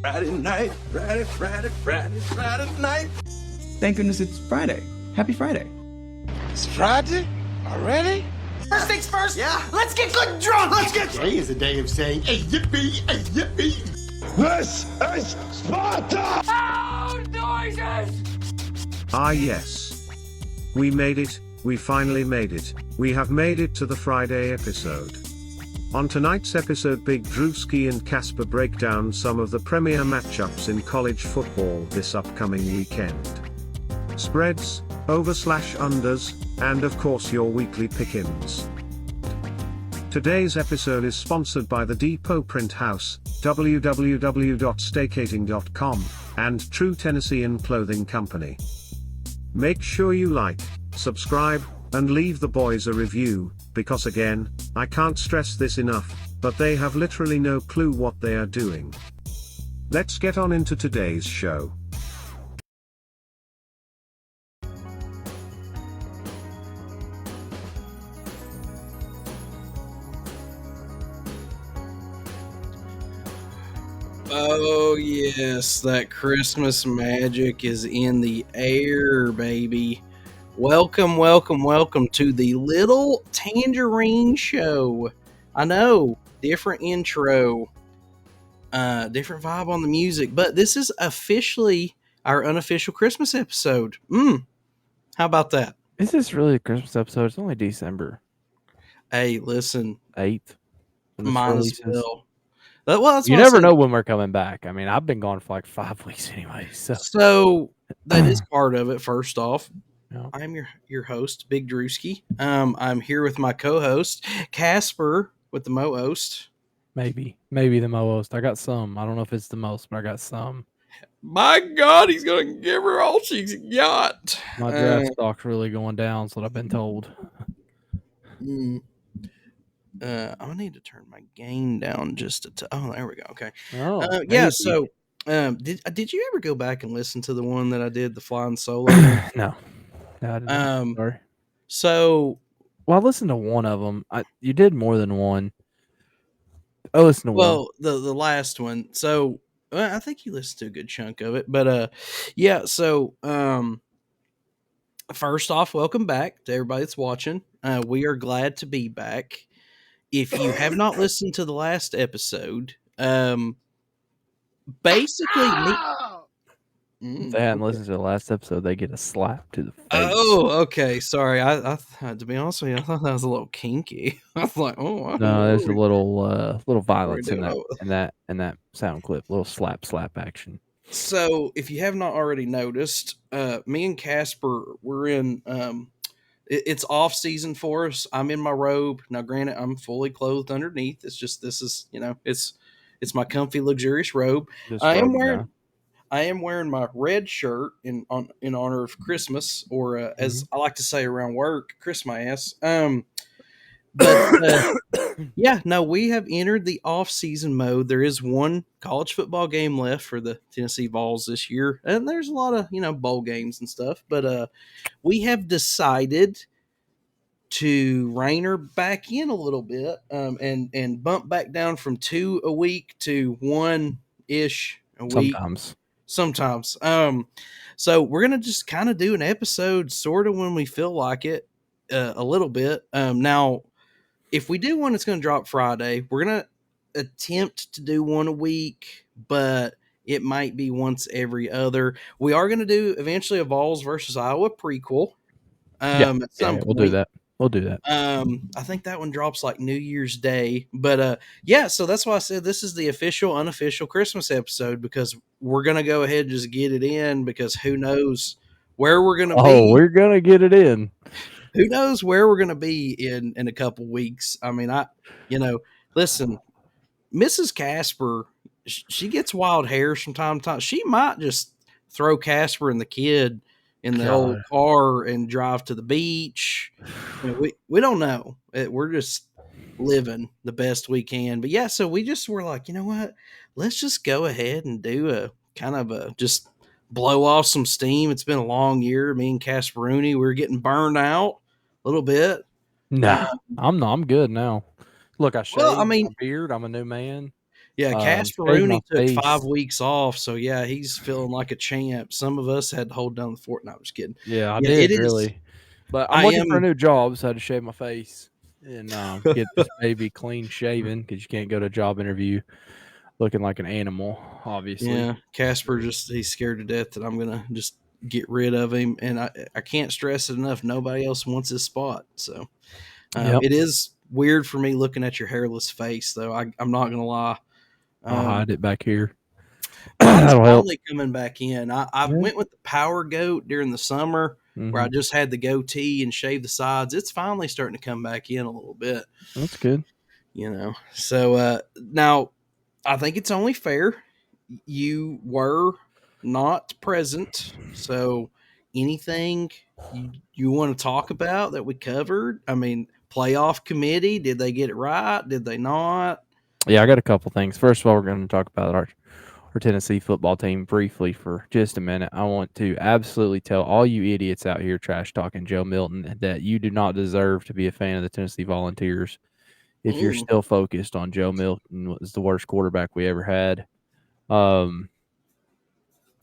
Friday night, Friday night. Thank goodness it's Friday. Happy Friday. It's Friday already? First things first, Yeah. let's get good drunk. Let's get Today is a day of saying, hey, yippee, hey, yippee. This is Sparta! loud noises. Ah yes. We made it, we finally made it, we have made it to the Friday episode. On tonight's episode, Big Drewski and Casper break down some of the premier matchups in college football this upcoming weekend. Spreads, over/unders, and of course your weekly pick-ins. Today's episode is sponsored by the Depot Print House, www.staycating.com, and True Tennessean Clothing Company. Make sure you like, subscribe, and leave the boys a review, because again, I can't stress this enough, but they have literally no clue what they are doing. Let's get on into today's show. Oh yes, that Christmas magic is in the air, baby. Welcome to the Little Tangerine Show. I know, different intro, different vibe on the music, but this is officially our unofficial Christmas episode. How about that? Is this really a Christmas episode? It's only December Hey, listen, 8th. might as well. Well, that's You what I never said. know when we're coming back. I mean, I've been gone for like 5 weeks anyway. So that is part of it. First off, Yeah. I'm your host, Big Drewski. I'm here with my co-host, Casper, with the mo-host. maybe the most. I got some. I don't know if it's the most, but I got some. My God, he's gonna give her all she's got. My draft stock's really going down, is what I've been told. I need to turn my gain down just a oh, there we go. Okay. Oh, Yeah. maybe. So, did you ever go back and listen to the one that I did, the flying solo? No, I didn't. Sorry. So, Well, I listened to one of them. You did more than one. I listened to one. well, the last one. So, I think you listened to a good chunk of it, but yeah. So, first off, welcome back to everybody that's watching. We are glad to be back. If you have not listened to the last episode, basically, If they hadn't listened to the last episode, they get a slap to the face. Oh, okay. Sorry, I to be honest with you, I thought that was a little kinky. I was like, oh, No, there's a little violence in doing? that sound clip. Little slap action. So, if you have not already noticed, me and Casper, we're in. It's off season for us. I'm in my robe now. Granted, I'm fully clothed underneath. It's just this is it's my comfy, luxurious robe. I am wearing my red shirt in honor of Christmas, or as I like to say around work, Christmas. But yeah, no, we have entered the off-season mode. There is one college football game left for the Tennessee Vols this year, and there's a lot of bowl games and stuff. But we have decided to rein her back in a little bit, and bump back down from 2 a week to 1-ish a week. Sometimes. So we're gonna just kind of do an episode sort of when we feel like it, a little bit. Now, if we do one, it's gonna drop Friday. We're gonna attempt to do one a week, but it might be once every other. We are gonna do eventually a Vols versus Iowa prequel. At some we'll do that. We'll do that. I think that one drops like New Year's Day, but yeah. So that's why I said this is the official, unofficial Christmas episode, because we're gonna go ahead and just get it in, because who knows where we're gonna be. Oh, we're gonna get it in. Who knows where we're gonna be in a couple weeks? I mean, listen, Mrs. Casper, she gets wild hairs from time to time. She might just throw Casper and the kid in the old car and drive to the beach. We don't know. We're just living the best we can. But yeah, so we just were like, you know what? Let's just go ahead and do a kind of a just blow off some steam. It's been a long year. Me and Casperoni, we're getting burned out a little bit. Nah, I'm good now. Look, I shaved Well, I mean, my beard. I'm a new man. Yeah, Casper Shaved my Rooney took 5 face. weeks off, so yeah, he's feeling like a champ. Some of us had to hold down the fort. No, I'm just kidding. Yeah, I Yeah, it did is. really. But I'm I looking for a am. new job, so I had to shave my face and get this baby clean shaven because you can't go to a job interview looking like an animal, obviously. Yeah, Casper he's scared to death that I'm gonna just get rid of him, and I can't stress it enough. Nobody else wants his spot, so Yep. it is weird for me looking at your hairless face, though. I'm not gonna lie. I'll hide it back here. Mine's That'll help. finally coming back in. I Yeah. went with the power goat during the summer where I Mhm. just had the goatee and shaved the sides. It's finally starting to come back in a little bit, That's good. So now I think it's only fair. You were not present, so anything you want to talk about that we covered? I mean, playoff committee, did they get it right? Did they not? Yeah, I got a couple things. First of all, we're going to talk about our Tennessee football team briefly for just a minute. I want to absolutely tell all you idiots out here trash talking Joe Milton that you do not deserve to be a fan of the Tennessee Volunteers if you're still focused on Joe Milton was the worst quarterback we ever had.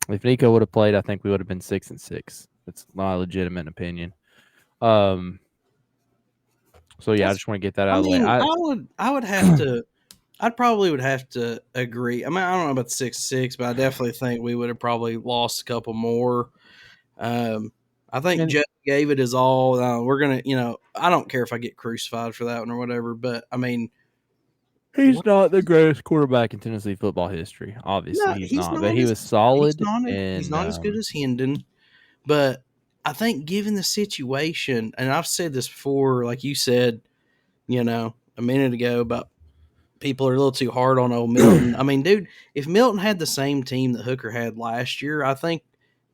If Nico would have played, I think we would have been 6-6. That's my legitimate opinion. So yeah, I just want to get that out of the way. I would have to. I probably would have to agree. I mean, I don't know about 6-6, but I definitely think we would have probably lost a couple more. I think And Jeff gave it his all. We're gonna, I don't care if I get crucified for that one or whatever. But I mean, he's not the greatest quarterback in Tennessee football history. Obviously, no, he's not. But he was solid, he's and not as good as Hendon. But I think given the situation, and I've said this before, like you said, a minute ago about people are a little too hard on old Milton. I mean, dude, if Milton had the same team that Hooker had last year, I think,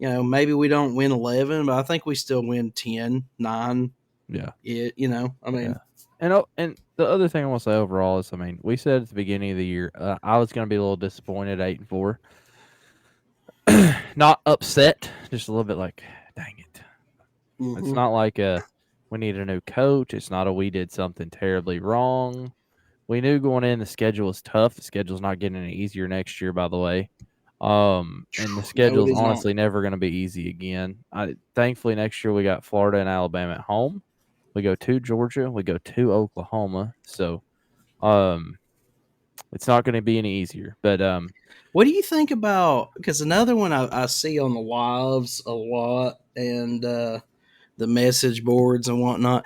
maybe we don't win 11, but I think we still win 10, 9. yeah, I mean, and the other thing I want to say overall is, I mean, we said at the beginning of the year, I was going to be a little disappointed, 8-4, not upset, just a little bit like, dang it. It's not like we need a new coach. It's not we did something terribly wrong. We knew going in the schedule was tough. The schedule's not getting any easier next year, by the way. And the schedule's is not. honestly never going to be easy again. Thankfully, next year we got Florida and Alabama at home. We go to Georgia. We go to Oklahoma. So it's not going to be any easier. But What do you think about, because another one I see on the lives a lot and the message boards and whatnot.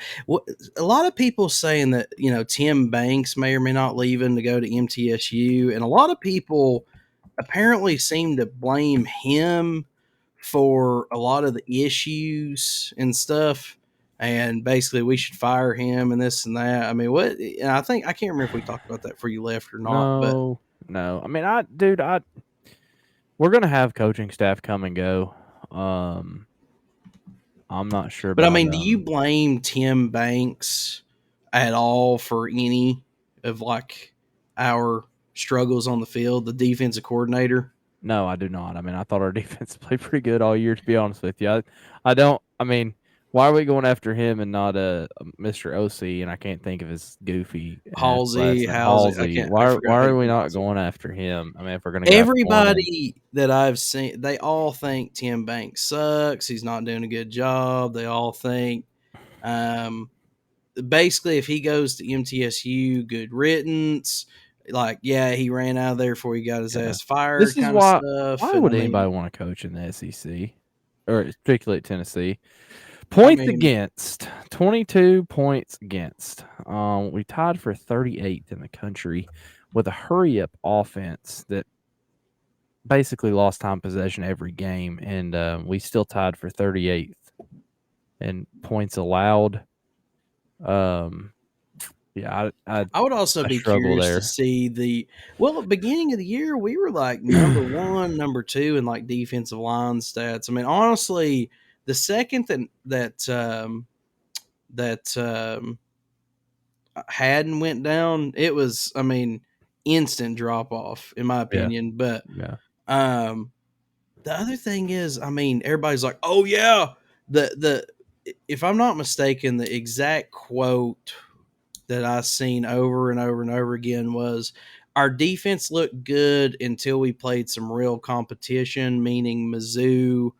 A lot of people saying that, Tim Banks may or may not leaving to go to MTSU. And a lot of people apparently seem to blame him for a lot of the issues and stuff. And basically we should fire him and this and that. I mean, what? And I can't remember if we talked about that before you left or not, but no. I mean, we're going to have coaching staff come and go. I'm not sure But I about mean, do you blame Tim Banks at all for any of like our struggles on the field, the defensive coordinator? No, I do not. I mean, I thought our defense played pretty good all year, to be honest with you. I don't. I mean, why are we going after him and not Mr. OC? And I can't think of his goofy Halsey. Halsey. Why are we not going after him? I mean, if we're going to Everybody that I've seen, they all think Tim Banks sucks. He's not doing a good job. They all think, basically, if he goes to MTSU, good riddance. Like, yeah, he ran out of there before he got his ass fired. This is kind why. of stuff. Why would anybody want to coach in the SEC, or particularly at Tennessee? Points against, 22 points against. We tied for 38th in the country with a hurry-up offense that basically lost time possession every game, and we still tied for 38th in points allowed. Yeah, I would also be curious to see at the beginning of the year, we were like number 1, number 2 in like defensive line stats. I mean, honestly, the second that Haddon went down, it was, I mean, instant drop off in my opinion. But the other thing is, I mean, everybody's like, oh yeah, if I'm not mistaken, the exact quote that I seen over and over and over again was, our defense looked good until we played some real competition, meaning Mizzou,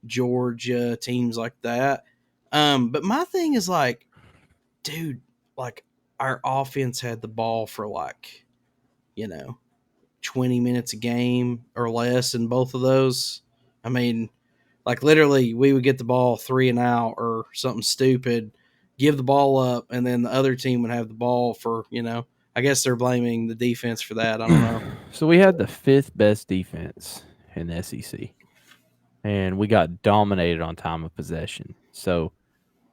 Georgia, teams like that. But my thing is like, dude, like our offense had the ball for like, 20 minutes a game or less in both of those. I mean, like literally we would get the ball 3 and out or something stupid, give the ball up, and then the other team would have the ball for, I guess they're blaming the defense for that. I don't know. So we had the 5th best defense in the SEC, and we got dominated on time of possession. So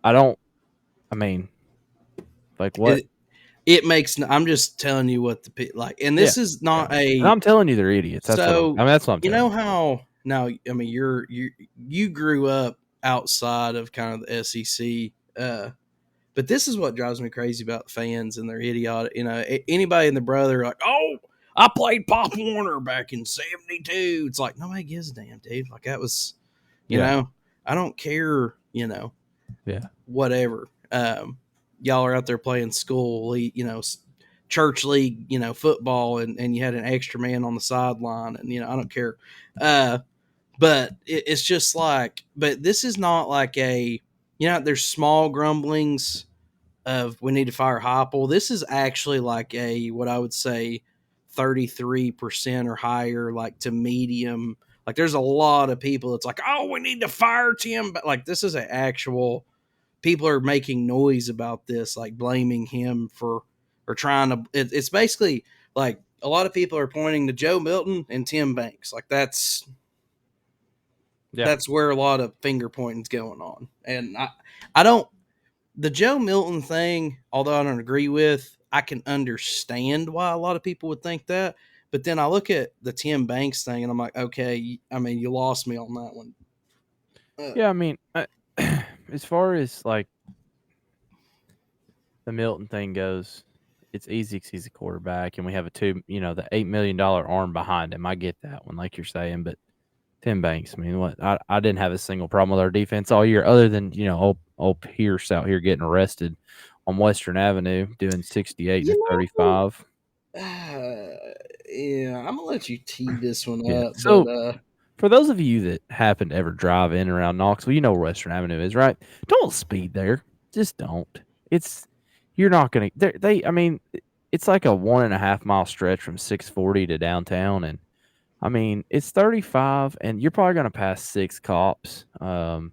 like what? It makes. I'm just telling you what like, and this is not a. And I'm telling you, they're idiots. That's so that's what I'm. You know how now? I mean, you grew up outside of kind of the SEC, but this is what drives me crazy about the fans and their idiotic. Anybody and the brother like, oh, I played Pop Warner back in '72. It's like nobody gives a damn, dude. Like that was, I don't care. Whatever. Y'all are out there playing school league, church league, football, and you had an extra man on the sideline, and I don't care. But it's just like, but this is not like a, there's small grumblings of we need to fire Heupel. This is actually like a, what I would say 33% or higher, like to medium. Like there's a lot of people that's like, oh, we need to fire Tim. But like, this is an actual, people are making noise about this, like blaming him for, or trying to, it's basically like a lot of people are pointing to Joe Milton and Tim Banks. Like that's where a lot of finger pointing's going on. And I don't, the Joe Milton thing, although I don't agree with, I can understand why a lot of people would think that. But then I look at the Tim Banks thing and I'm like, okay, I mean, you lost me on that one. Yeah, I mean, as far as like the Milton thing goes, it's easy because he's a quarterback, and we have the $8 million arm behind him. I get that one, like you're saying, but Tim Banks, I mean, what? I didn't have a single problem with our defense all year, other than old Pierce out here getting arrested on Western Avenue doing 68 to 35. Yeah, I'm gonna let you tee this one up. So, but, for those of you that happen to ever drive in around Knoxville, you know where Western Avenue is, right? Don't speed there. Just don't. You're not going to. I mean, it's like a 1.5 mile stretch from 640 to downtown, and I mean, it's 35, and you're probably going to pass 6 cops. Mr.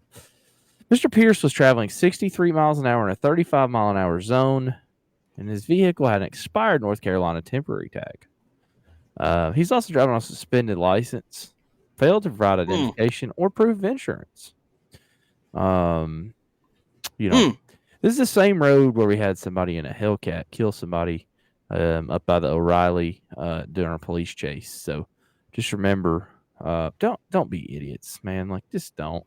Pierce was traveling 63 miles an hour in a 35 mile an hour zone, and his vehicle had an expired North Carolina temporary tag. He's also driving on a suspended license. Failed to provide identification or proof of insurance. This is the same road where we had somebody in a Hellcat kill somebody up by the O'Reilly during a police chase. So just remember, don't be idiots, man. Like just don't.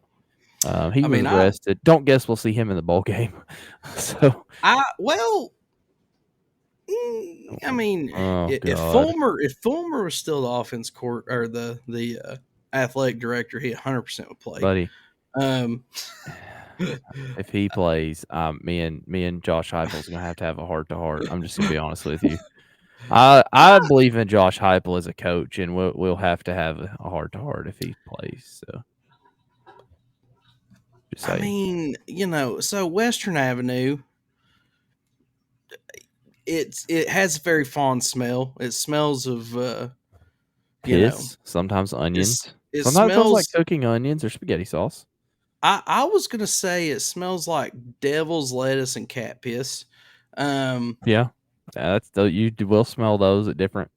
He was arrested. Don't guess we'll see him in the bowl game. So if Fulmer was still the offense court or the athletic director, he 100% would play. Buddy, if he plays, me and Josh Heupel's gonna have to have a heart to heart. I'm just gonna be honest with you. I believe in Josh Heupel as a coach, and we'll have to have a heart to heart if he plays. So, I mean, so Western Avenue, it has a very fond smell. It smells of piss, sometimes onions. It sometimes smells like cooking onions or spaghetti sauce. I was gonna say it smells like devil's lettuce and cat piss. Yeah, you will smell those at different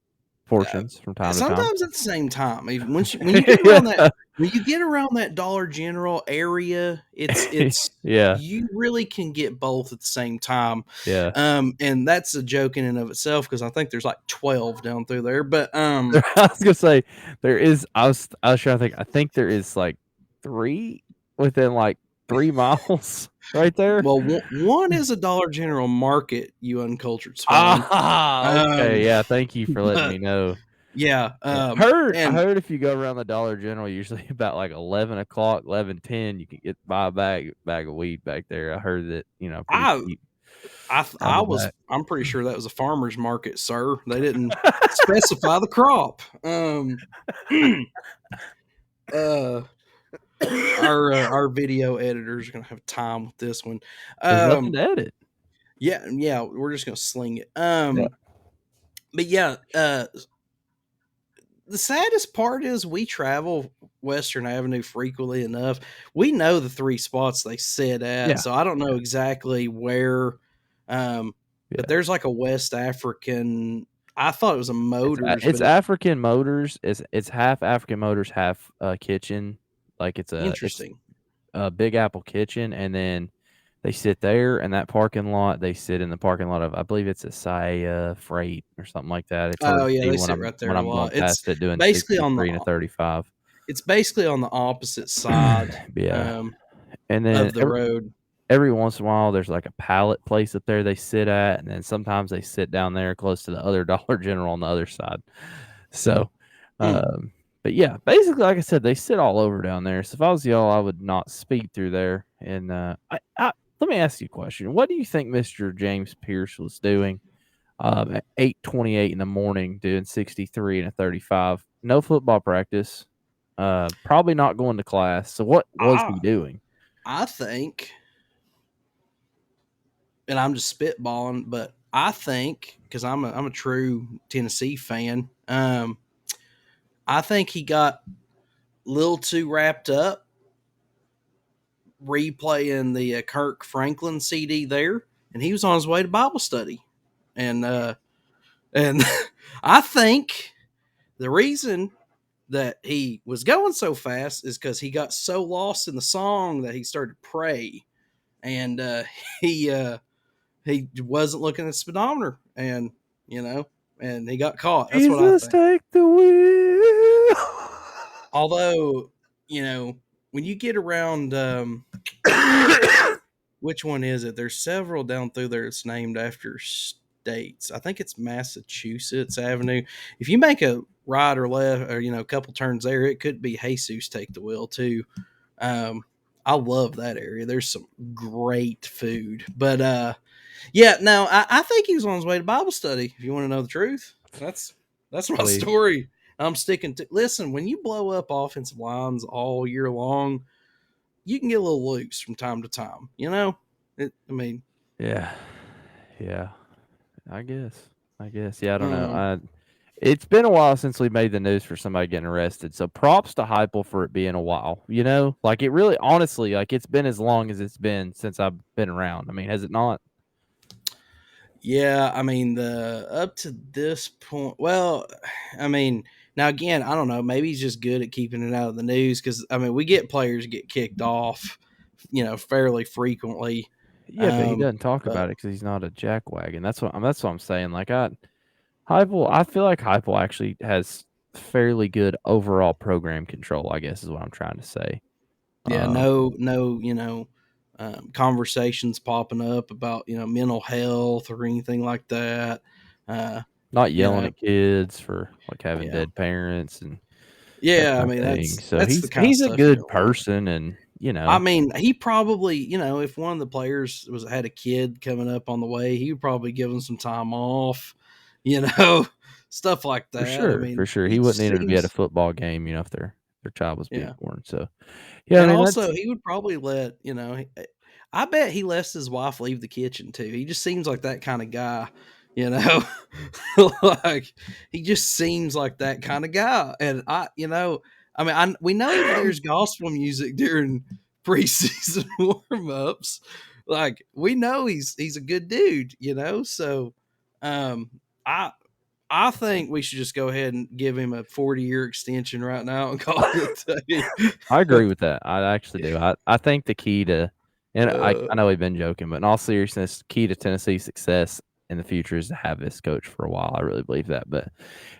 portions from time to time. Sometimes at the same time. Even when you get around that, when you get around that Dollar General area, it's yeah. You really can get both at the same time. Yeah. And that's a joke in and of itself because I think there's like 12 down through there. But I was gonna say there is. I was trying to think. I think there is like 3 within like 3 miles right there. Well, one is a Dollar General Market, you uncultured swine. Okay, yeah. Thank you for letting me know. Yeah. I heard if you go around the Dollar General, usually about like 11 o'clock, 11:10, you can buy a bag of weed back there. I heard that, I'm pretty sure that was a farmer's market, sir. They didn't specify the crop. Our video editors are gonna have time with this one. There's nothing to edit. Yeah, we're just gonna sling it. Yeah. But yeah, the saddest part is we travel Western Avenue frequently enough. We know the 3 spots they sit at, Yeah. so I don't know exactly where. But there's like a West African. I thought it was a Motors. It's African Motors. It's half African Motors, half kitchen. Like it's Interesting. a Big Apple kitchen, and then they sit there in that parking lot. They sit in the parking lot of, I believe it's a Saya Freight or something like that. It's Oh yeah, they sit right there when a I'm lot. going past it doing basically on 63 and a 35. It's basically on the opposite side. Yeah, and then of the road. Every once in a while, there's like a pallet place up there they sit at, and then sometimes they sit down there close to the other Dollar General on the other side. So, but yeah, basically, like I said, they sit all over down there. So if I was y'all, I would not speed through there. And let me ask you a question: what do you think Mr. James Pierce was doing at 8:28 in the morning, doing 63 and a 35? No football practice. Probably not going to class. So what was he doing? I think. And I'm just spitballing, but I think, because I'm a true Tennessee fan, I think he got a little too wrapped up replaying the Kirk Franklin CD there, and he was on his way to Bible study, and I think the reason that he was going so fast is because he got so lost in the song that he started to pray, and he wasn't looking at the speedometer, and and he got caught. That's what I think. Take the wheel. Although, when you get around, which one is it? There's several down through there that's named after states. I think it's Massachusetts Avenue. If you make a right or left, or a couple turns there, it could be Jesus Take the Wheel too. I love that area. There's some great food, but yeah, no, I think he was on his way to Bible study. If you want to know the truth, that's my story. I'm sticking to. Listen, when you blow up offensive lines all year long, you can get a little loose from time to time. Yeah. I guess. Yeah, I don't know. It's been a while since we made the news for somebody getting arrested. So props to Heupel for it being a while. Like it really, honestly, like it's been as long as it's been since I've been around. I mean, has it not? Yeah, the up to this point. Well, now again, I don't know. Maybe he's just good at keeping it out of the news because we get players get kicked off, fairly frequently. Yeah, but he doesn't talk about it because he's not a jackwagon. That's what I'm saying. Like Heupel, I feel like Heupel actually has fairly good overall program control, I guess is what I'm trying to say. Yeah, no, conversations popping up about, mental health or anything like that. Not yelling at kids for like having dead parents and he's a good person, and he probably, if one of the players had a kid coming up on the way, he would probably give them some time off. Stuff like that. For sure. He wouldn't need to be at a football game, if their child was being born. So, yeah. And also, he would probably let, I bet he lets his wife leave the kitchen too. He just seems like that kind of guy, like he just seems like that kind of guy. And we know there's gospel music during preseason warm-ups. Like we know he's a good dude, so, I think we should just go ahead and give him a 40-year extension right now and call it a day. I agree with that. I actually do. I think the key to, and I know we've been joking, but in all seriousness, key to Tennessee's success in the future is to have this coach for a while. I really believe that. But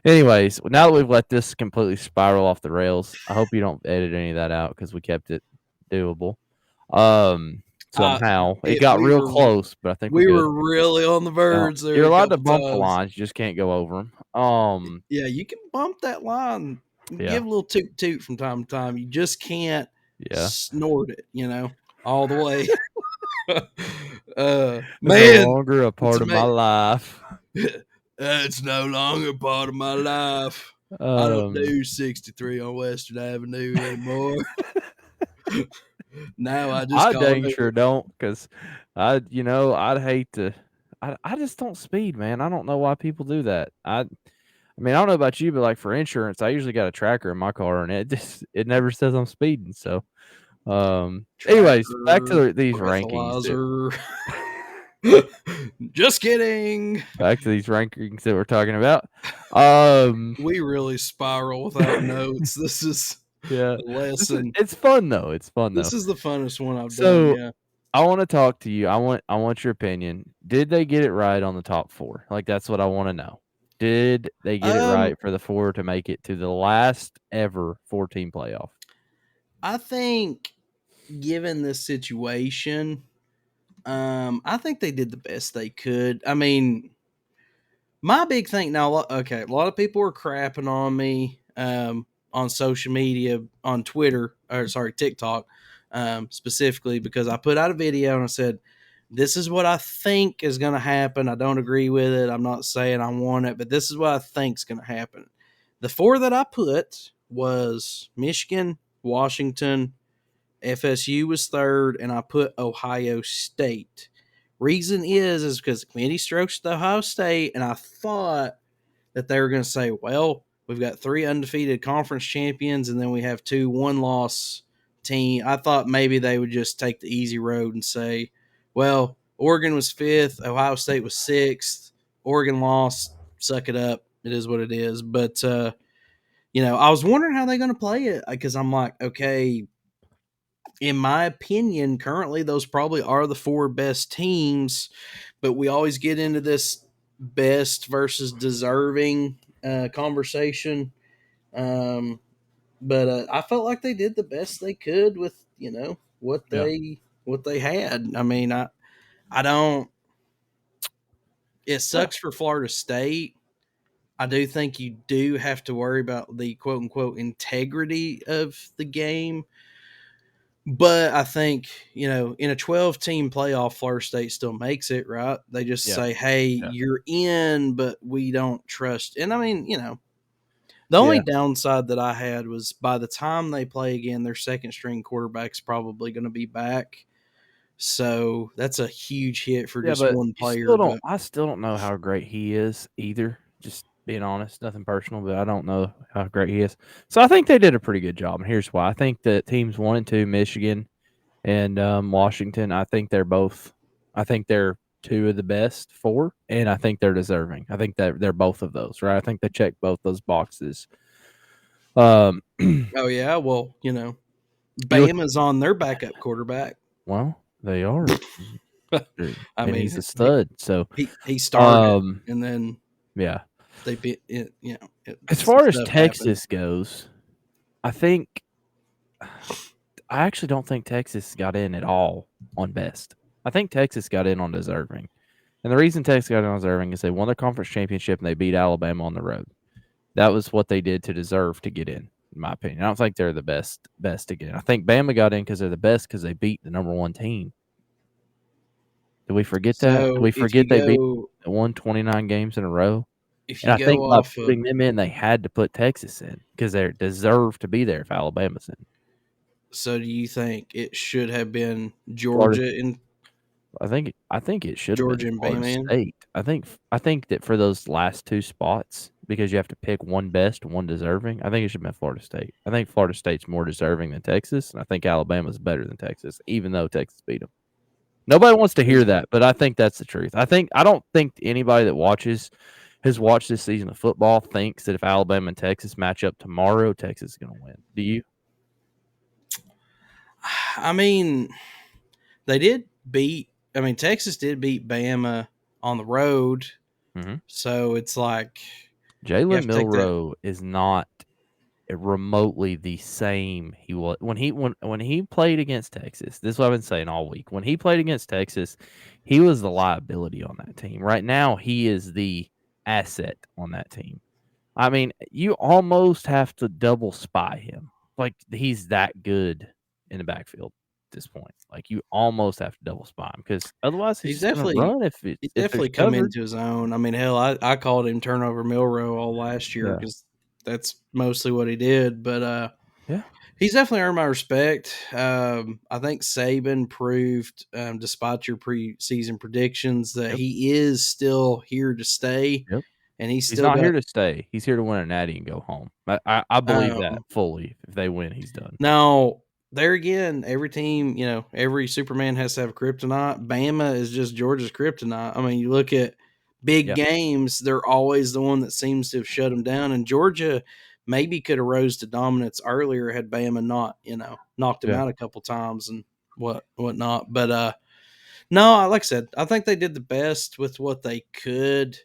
anyways, now that we've let this completely spiral off the rails, I hope you don't edit any of that out because we kept it doable. Somehow it got real close, but I think we were really on the verge there. You're allowed to bump the lines, you just can't go over them. Yeah, you can bump that line, give a little toot from time to time. You just can't snort it, all the way. No Man, longer a part it's of my life. it's no longer part of my life. I don't do 63 on Western Avenue anymore. Now I just I call dang it. sure don't, because I'd hate to. I just don't speed, man. I don't know why people do that. I mean, I don't know about you, but like for insurance, I usually got a tracker in my car, and it never says I'm speeding. So, anyways, back Tracker, to these rankings. breathalyzer. Just kidding. Back to these rankings that we're talking about. We really spiral without notes. This is Yeah, a lesson. it's fun though. It's fun though. This is the funnest one I've done. So Yeah. I want to talk to you. I want your opinion. Did they get it right on the top four? Like that's what I want to know. Did they get it right for the four to make it to the last ever 14 playoff? I think, given this situation, I think they did the best they could. I mean, my big thing now. Okay, a lot of people are crapping on me on social media, on Twitter, or sorry, TikTok, specifically because I put out a video and I said, "This is what I think is going to happen. I don't agree with it. I'm not saying I want it, but this is what I think is going to happen." The four that I put was Michigan, Washington, FSU was third, and I put Ohio State. Reason is because the committee strokes Ohio State, and I thought that they were going to say, well, we've got 3 undefeated conference champions, and then we have 2 one-loss team. I thought maybe they would just take the easy road and say, well, Oregon was 5th, Ohio State was 6th, Oregon lost, suck it up. It is what it is. But, I was wondering how they're going to play it because I'm like, okay, in my opinion, currently those probably are the 4 best teams, but we always get into this best versus deserving conversation. But I felt like they did the best they could with what they had. I mean, I don't. It sucks for Florida State. I do think you do have to worry about the quote unquote integrity of the game. But I think, in a 12-team playoff, Florida State still makes it, right? They just say, hey, you're in, but we don't trust. And I mean, the only downside that I had was by the time they play again, their second string quarterback's probably going to be back. So that's a huge hit for just one player. I still don't know how great he is either. Just being honest, nothing personal, but I don't know how great he is. So I think they did a pretty good job, and here's why. I think that teams 1 and 2, Michigan and Washington, I think they're 2 of the best 4, and I think they're deserving. I think that they're both of those, right? I think they check both those boxes. Oh yeah, well, Bama's on their backup quarterback. Well, they are. I mean, he's a stud. So he started, and then they beat it. As far as Texas goes, I actually don't think Texas got in at all on best. I think Texas got in on deserving. And the reason Texas got in on deserving is they won their conference championship and they beat Alabama on the road. That was what they did to deserve to get in my opinion. I don't think they're the best to get in. I think Bama got in because they're the best because they beat the number 1 team. Did we forget that? Did we forget they won 29 games in a row? And I think by putting them in, they had to put Texas in because they deserve to be there if Alabama's in. So do you think it should have been Georgia and I think it should Georgia have been and Florida Bama? State. I think that for those last 2 spots, because you have to pick one best, one deserving, I think it should have been Florida State. I think Florida State's more deserving than Texas, and I think Alabama's better than Texas, even though Texas beat them. Nobody wants to hear that, but I think that's the truth. I don't think anybody that has watched this season of football thinks that if Alabama and Texas match up tomorrow, Texas is going to win. Do you? I mean, Texas did beat Bama on the road. Mm-hmm. So it's like Jalen Milroe is not remotely the same he was when he played against Texas. This is what I've been saying all week. When he played against Texas, he was the liability on that team. Right now, he is the asset on that team. I mean, you almost have to double spy him. Like he's that good in the backfield. this point. Like you almost have to double spy him because otherwise He's he's just going to definitely run he's if there's definitely come coverage. into his own. I mean, hell, I called him turnover Milrow all last year Yeah. because that's mostly what he did. But Yeah. he's definitely earned my respect. I think Saban proved, despite your preseason predictions, that Yep. he is still here to stay. Yep. And he's He's still not got here to stay. He's here to win a natty and go home. I believe that fully. If they win, he's done. Now, there again, every team, every Superman has to have a kryptonite. Bama is just Georgia's kryptonite. I mean, you look at big games, they're always the one that seems to have shut them down. And Georgia maybe could have rose to dominance earlier had Bama not, knocked them out a couple times and whatnot. But no, like I said, I think they did the best with what they could.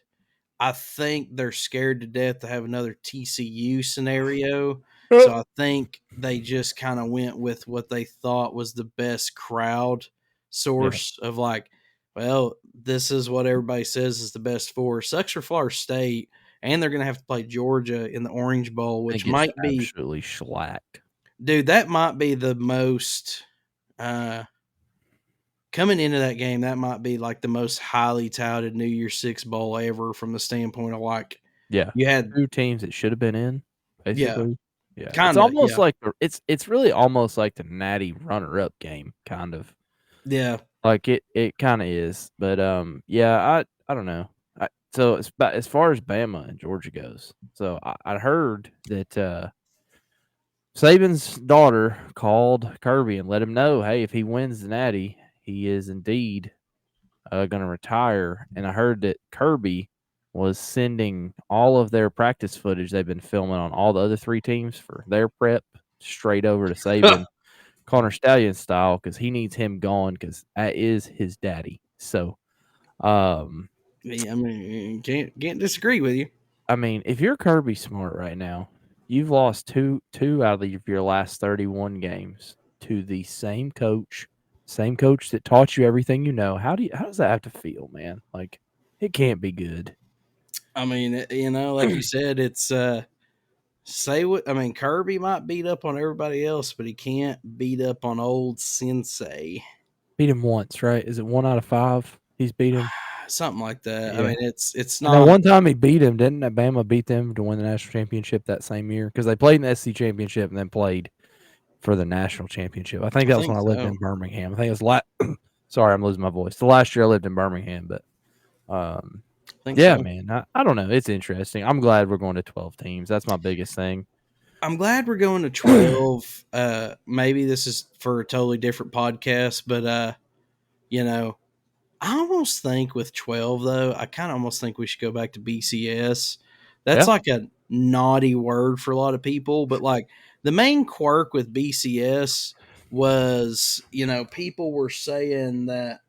I think they're scared to death to have another TCU scenario. So I think they just kind of went with what they thought was the best crowd source of like, well, this is what everybody says is the best four. Sucks for Florida State, and they're going to have to play Georgia in the Orange Bowl, which might be absolutely shellacked. Dude, that might be the most coming into that game, that might be like the most highly touted New Year's Six bowl ever from the standpoint of like, you had 2 teams that should have been in, basically. Yeah. Kinda, it's almost like it's really almost like the natty runner-up game, kind of. Yeah. Like it kind of is. But I don't know. So as far as Bama and Georgia goes, so I heard that Saban's daughter called Kirby and let him know, hey, if he wins the natty, he is indeed going to retire. And I heard that Kirby was sending all of their practice footage they've been filming on all the other 3 teams for their prep straight over to Saban, Connor Stallion style, because he needs him gone because that is his daddy. So, yeah, I mean, can't disagree with you. I mean, if you're Kirby Smart right now, you've lost two out of your last 31 games to the same coach that taught you everything you know. How does that have to feel, man? Like, it can't be good. I mean, like you said, it's Kirby might beat up on everybody else, but he can't beat up on old Sensei. Beat him once, right? Is it 1 out of 5? He's beat him. Something like that. Yeah. I mean, it's not. Now, one time he beat him, didn't Bama beat them to win the national championship that same year? Because they played in the SC championship and then played for the national championship. I think that was when I lived in Birmingham. I think it was sorry, I'm losing my voice. The last year I lived in Birmingham, but man, I don't know. It's interesting. I'm glad we're going to 12 teams. That's my biggest thing. I'm glad we're going to 12. Maybe this is for a totally different podcast, but I almost think with 12 though, I kind of almost think we should go back to BCS. That's like a naughty word for a lot of people, but like the main quirk with BCS was, people were saying that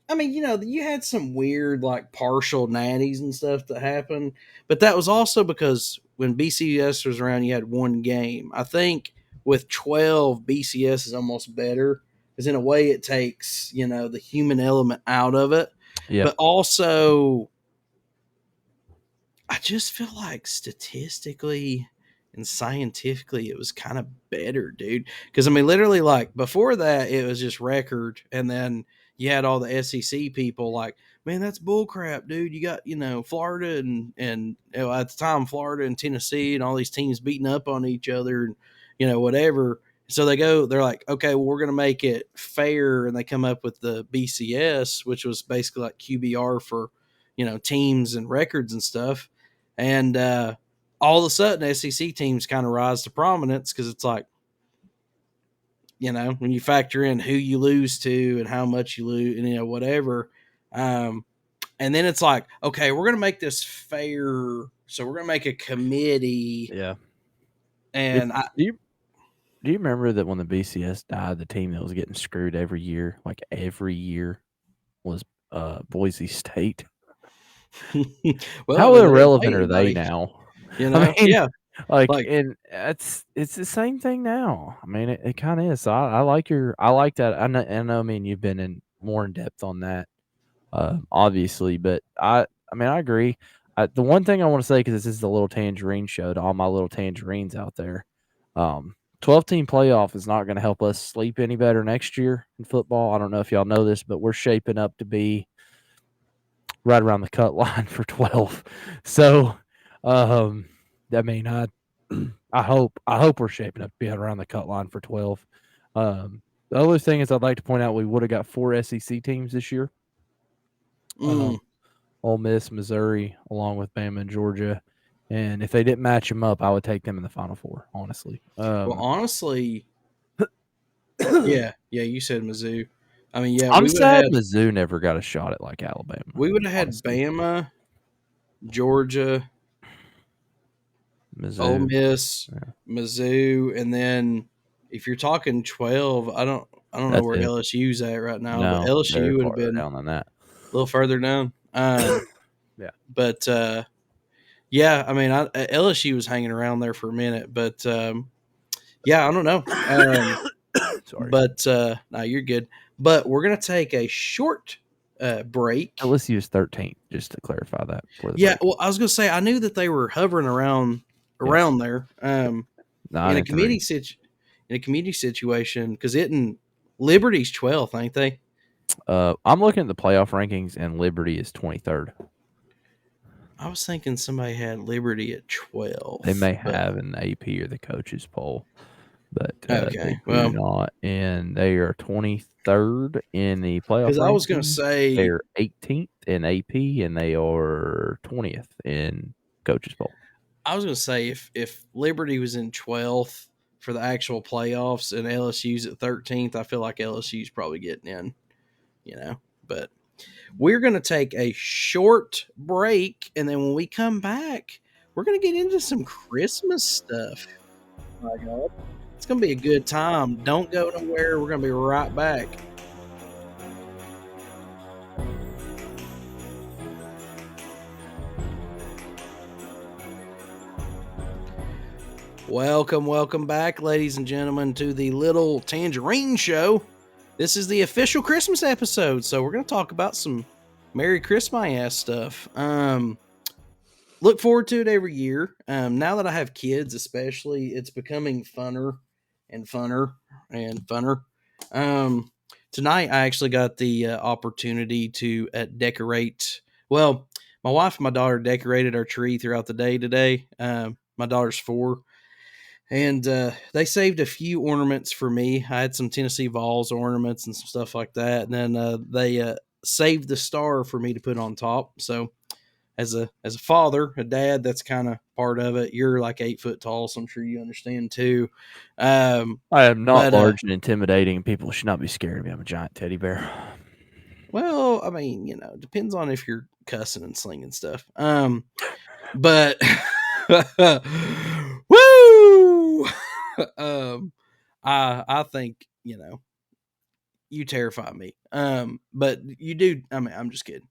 you had some weird like partial natties and stuff that happened, but that was also because when BCS was around, you had one game. I think with 12, BCS is almost better because in a way it takes, the human element out of it. Yeah. But also, I just feel like statistically and scientifically it was kind of better, dude. Because, literally, like, before that, it was just record, and then you had all the SEC people like, man, that's bullcrap, dude. You got, Florida and at the time, Florida and Tennessee and all these teams beating up on each other and, whatever. So they're like, okay, well, we're going to make it fair. And they come up with the BCS, which was basically like QBR for, teams and records and stuff. And all of a sudden, SEC teams kind of rise to prominence because it's like, when you factor in who you lose to and how much you lose and, whatever. And then it's like, okay, we're going to make this fair. So we're going to make a committee. Yeah. And do you remember that when the BCS died, the team that was getting screwed every year was Boise State? Well, how irrelevant are they now? Yeah. And it's the same thing now. I mean, it kind of is. So I like that. I know, you've been in more in depth on that, obviously, but I agree. The one thing I want to say, because this is the little Tangerine show to all my little Tangerines out there, 12-team playoff is not going to help us sleep any better next year in football. I don't know if y'all know this, but we're shaping up to be right around the cut line for 12. So, I mean, I hope we're shaping up to be around the cut line for 12. The other thing is I'd like to point out we would have got 4 SEC teams this year. Ole Miss, Missouri, along with Bama and Georgia. And if they didn't match them up, I would take them in the Final Four, honestly. Well, honestly, yeah, you said Mizzou. I mean, yeah, I'm sad Mizzou never got a shot at like Alabama. We would have had Bama, Georgia, Mizzou. Ole Miss, Mizzou, and then if you're talking 12, I don't know where LSU's at right now. No, but LSU would have been down on that. A little further down. Yeah. But yeah, I mean, LSU was hanging around there for a minute, but yeah, I don't know. Sorry, but no, you're good. But we're gonna take a short break. LSU is 13th, just to clarify that. Yeah, well, I was gonna say I knew that they were hovering around there. In a community situation, because Liberty's 12th, ain't they? I'm looking at the playoff rankings, and Liberty is 23rd. I was thinking somebody had Liberty at 12. They may have in the AP or the coaches poll, but okay, well, not. And they are 23rd in the playoff. Because I was going to say they're 18th in AP, and they are 20th in coaches poll. I was going to say if Liberty was in 12th for the actual playoffs and LSU's at 13th, I feel like LSU's probably getting in, but we're going to take a short break, and then when we come back, we're going to get into some Christmas stuff. My God. It's going to be a good time. Don't go nowhere. We're going to be right back. Welcome back, ladies and gentlemen, to the Little Tangerine Show. This is the official Christmas episode, so we're going to talk about some Merry Christmas stuff. Look forward to it every year. Now that I have kids, especially, it's becoming funner and funner and funner. Tonight, I actually got the opportunity to decorate. Well, my wife and my daughter decorated our tree throughout the day today. My daughter's 4. And they saved a few ornaments for me. I had some Tennessee Vols ornaments and some stuff like that. And then they saved the star for me to put on top. So as a father, a dad, that's kind of part of it. You're like 8 foot tall, so I'm sure you understand too. I am not large and intimidating. People should not be scared of me. I'm a giant teddy bear. Well, I mean, it depends on if you're cussing and slinging stuff. But woo! I think, you terrify me. But you do. I mean, I'm just kidding.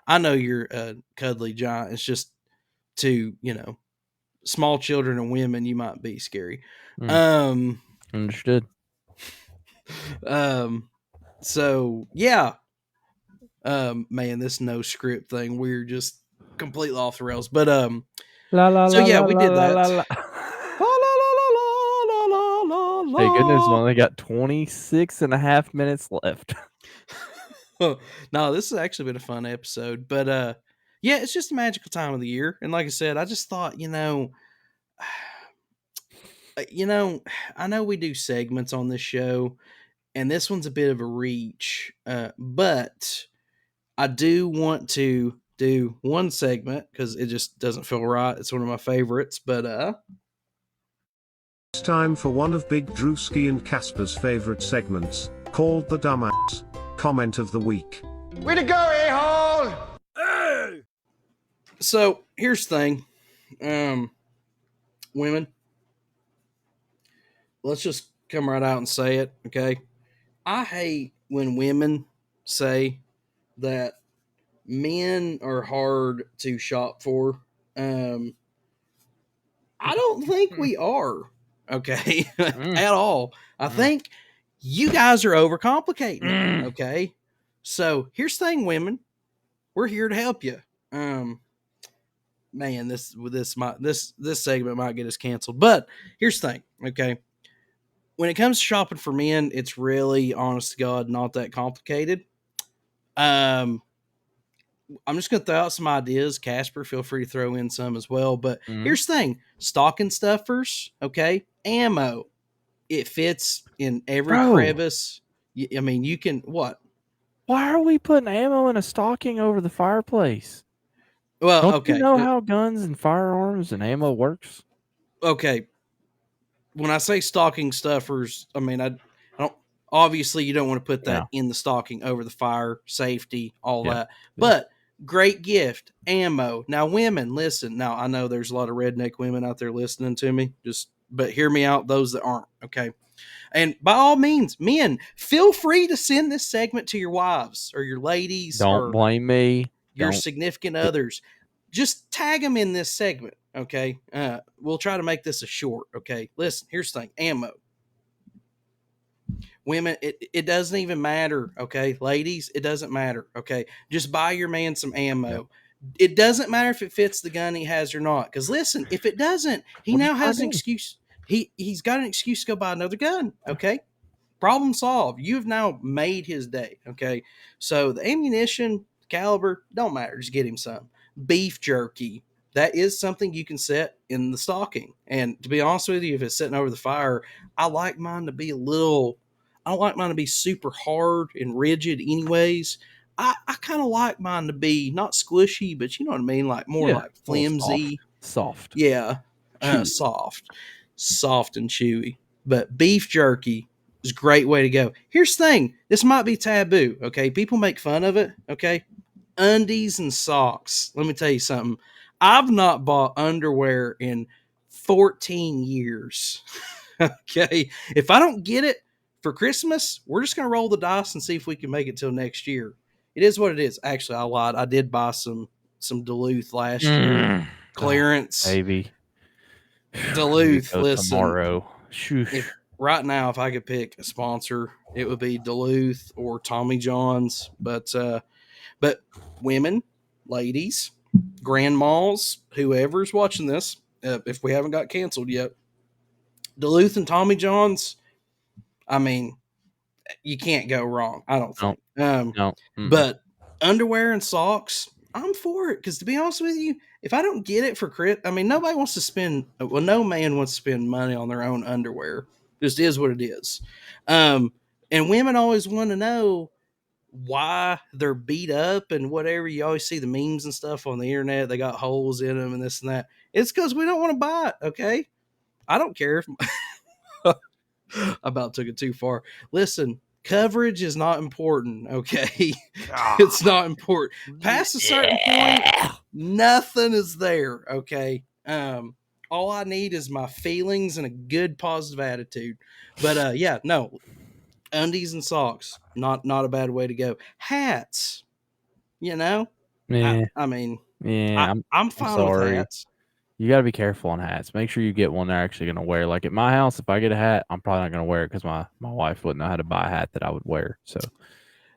I know you're a cuddly giant. It's just to, small children and women, you might be scary. Understood. So yeah. Man, this no script thing, we're just completely off the rails. But we did that. Thank goodness we only got 26 and a half minutes left. No, this has actually been a fun episode. But yeah, it's just a magical time of the year. And like I said, I just thought, I know we do segments on this show, and this one's a bit of a reach. But I do want to do one segment because it just doesn't feel right. It's one of my favorites. But it's time for one of Big Drewski and Casper's favorite segments, called the Dumbass Comment of the Week. Way to go, a-hole! Hey! So here's the thing, women. Let's just come right out and say it, okay? I hate when women say that men are hard to shop for. I don't think we are, okay, at all. I think you guys are overcomplicating it, okay? So here's the thing, women. We're here to help you. Man, this segment might get us canceled, but here's the thing, okay? when it comes to shopping for men, it's really, honest to God, not that complicated. I'm just going to throw out some ideas. Casper, feel free to throw in some as well. But here's the thing: stocking stuffers, okay, ammo. It fits in every crevice. I mean, you can what? Why are we putting ammo in a stocking over the fireplace? Well, Don't okay. you know how guns and firearms and ammo works? Okay. When I say stocking stuffers, I mean I don't. Obviously, you don't want to put that in the stocking over the fire, safety, all that. But great gift, ammo. Now, women, listen. Now, I know there's a lot of redneck women out there listening to me. But hear me out. Those that aren't, okay. And by all means, men, feel free to send this segment to your wives or your ladies. Don't blame me. Your significant others. Just tag them in this segment, okay? We'll try to make this a short, okay? Listen, here's the thing. Ammo. Women, it doesn't even matter, okay? Ladies, it doesn't matter, okay? Just buy your man some ammo. Yep. It doesn't matter if it fits the gun he has or not. Because listen, if it doesn't, he now has an excuse. He's got an excuse to go buy another gun, okay? Problem solved. You've now made his day, okay? So the ammunition, caliber, don't matter. Just get him some. Beef jerky. That is something you can set in the stocking. And to be honest with you, if it's sitting over the fire, I like mine to be I don't like mine to be super hard and rigid anyways. I kind of like mine to be not squishy, but you know what I mean? Like more like flimsy. Soft. Yeah. Soft and chewy. But beef jerky is a great way to go. Here's the thing. This might be taboo, okay? People make fun of it, okay? Undies and socks. Let me tell you something. I've not bought underwear in 14 years, okay? If I don't get it for Christmas, we're just going to roll the dice and see if we can make it till next year. It is what it is. Actually, I lied. I did buy some Duluth last year. Clearance. Baby. Duluth, listen. Tomorrow. Right now, if I could pick a sponsor, it would be Duluth or Tommy John's. But women, ladies, grandmas, whoever's watching this, if we haven't got canceled yet, Duluth and Tommy John's, I mean, you can't go wrong, I don't think. No. But underwear and socks, I'm for it. Because to be honest with you, if I don't get it for nobody wants to spend, no man wants to spend money on their own underwear. Just is what it is. And women always want to know why they're beat up and whatever. You always see the memes and stuff on the internet. They got holes in them and this and that. It's because we don't want to buy it, okay? I don't care if I about took it too far. Listen, coverage is not important, okay? It's not important. Past a certain point, nothing is there, okay? All I need is my feelings and a good positive attitude. But no. Undies and socks, not a bad way to go. Hats, you know? Yeah. I'm fine with hats. You got to be careful on hats. Make sure you get one they're actually going to wear. Like at my house, if I get a hat, I'm probably not going to wear it because my wife wouldn't know how to buy a hat that I would wear. So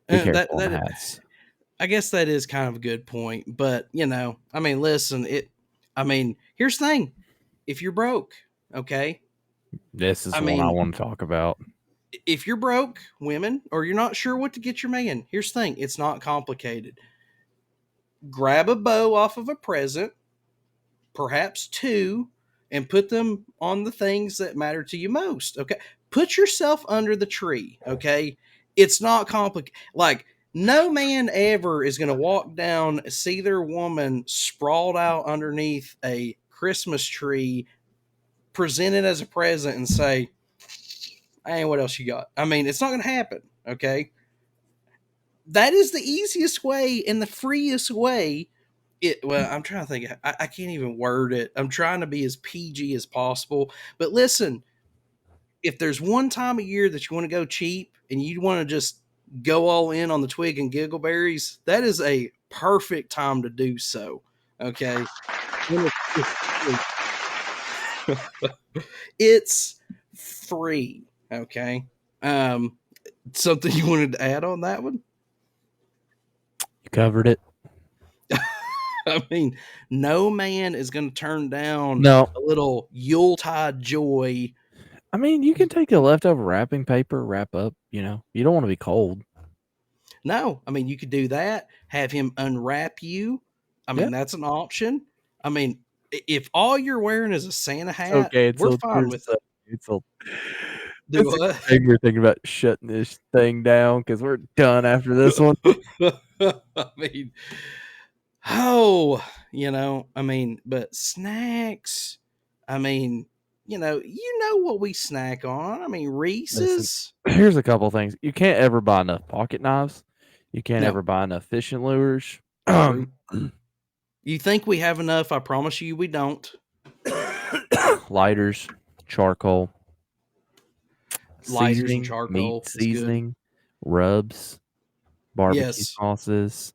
be careful on hats. I guess that is kind of a good point. But, listen, here's the thing. If you're broke, okay? This is one I want to talk about. If you're broke, women, or you're not sure what to get your man, here's the thing. It's not complicated. Grab a bow off of a present, perhaps two, and put them on the things that matter to you most, okay? Put yourself under the tree, okay? It's not complicated. Like, no man ever is going to walk down, see their woman sprawled out underneath a Christmas tree, present it as a present, and say, hey, what else you got? It's not going to happen, okay? That is the easiest way and the freest way. I'm trying to think. I can't even word it. I'm trying to be as PG as possible. But listen, if there's one time a year that you want to go cheap and you want to just go all in on the twig and giggleberries, that is a perfect time to do so, okay? It's free. Okay. Something you wanted to add on that one? You covered it. No man is going to turn down a little Yuletide joy I mean, you can take the leftover wrapping paper, wrap up. You don't want to be cold. No, I mean, you could do that. Have him unwrap you. I mean, Yeah. that's an option. I mean, if all you're wearing is a Santa hat, Okay, we're fine with it's a do it's a what? thing we're thinking about shutting this thing down because we're done after this one. I mean, oh, I mean, but snacks. I mean, what we snack on. I mean, Listen, Reese's. here's a couple things. You can't ever buy enough pocket knives. You can't No, ever buy enough fishing lures. true. You think we have enough? I promise you, we don't. Lighters, charcoal, Lighters and seasoning, charcoal meat is good. seasoning, rubs, barbecue Yes. sauces.